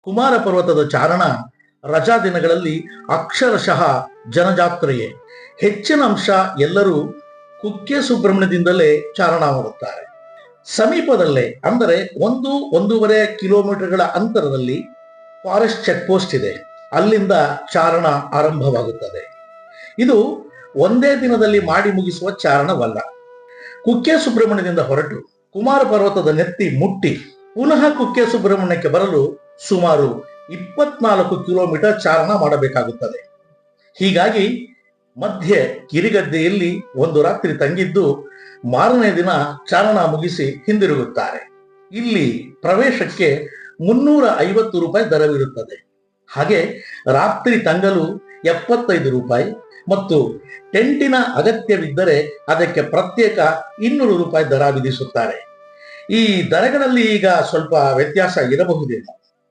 ಕುಮಾರ ಪರ್ವತದ ಚಾರಣ ರಜಾ ದಿನಗಳಲ್ಲಿ ಅಕ್ಷರಶಃ ಜನಜಾತ್ರೆಯೇ. ಹೆಚ್ಚಿನ ಅಂಶ ಎಲ್ಲರೂ ಕುಕ್ಕೆ ಸುಬ್ರಹ್ಮಣ್ಯದಿಂದಲೇ ಚಾರಣ ಮಾಡುತ್ತಾರೆ. ಸಮೀಪದಲ್ಲೇ ಅಂದರೆ 1-1.5 ಕಿಲೋಮೀಟರ್ಗಳ ಅಂತರದಲ್ಲಿ ಫಾರೆಸ್ಟ್ ಚೆಕ್ ಪೋಸ್ಟ್ ಇದೆ. ಅಲ್ಲಿಂದ ಚಾರಣ ಆರಂಭವಾಗುತ್ತದೆ. ಇದು ಒಂದೇ ದಿನದಲ್ಲಿ ಮಾಡಿ ಮುಗಿಸುವ ಚಾರಣವಲ್ಲ. ಕುಕ್ಕೆ ಸುಬ್ರಹ್ಮಣ್ಯದಿಂದ ಹೊರಟು ಕುಮಾರ ಪರ್ವತದ ನೆತ್ತಿ ಮುಟ್ಟಿ ಪುನಃ ಕುಕ್ಕೆ ಸುಬ್ರಹ್ಮಣ್ಯಕ್ಕೆ ಬರಲು ಸುಮಾರು 24 ಕಿಲೋಮೀಟರ್ ಚಾರಣ ಮಾಡಬೇಕಾಗುತ್ತದೆ. ಹೀಗಾಗಿ ಮಧ್ಯೆ ಕಿರಿಗದ್ದೆಯಲ್ಲಿ ಒಂದು ರಾತ್ರಿ ತಂಗಿದ್ದು ಮಾರನೇ ದಿನ ಚಾರಣ ಮುಗಿಸಿ ಹಿಂದಿರುಗುತ್ತಾರೆ. ಇಲ್ಲಿ ಪ್ರವೇಶಕ್ಕೆ 350 ರೂಪಾಯಿ ದರವಿರುತ್ತದೆ. ಹಾಗೆ ರಾತ್ರಿ ತಂಗಲು 75 ರೂಪಾಯಿ ಮತ್ತು ಟೆಂಟಿನ ಅಗತ್ಯವಿದ್ದರೆ ಅದಕ್ಕೆ ಪ್ರತ್ಯೇಕ 200 ರೂಪಾಯಿ ದರ ವಿಧಿಸುತ್ತಾರೆ. ಈ ದರಗಳಲ್ಲಿ ಈಗ ಸ್ವಲ್ಪ ವ್ಯತ್ಯಾಸ ಇರಬಹುದೇನೋ.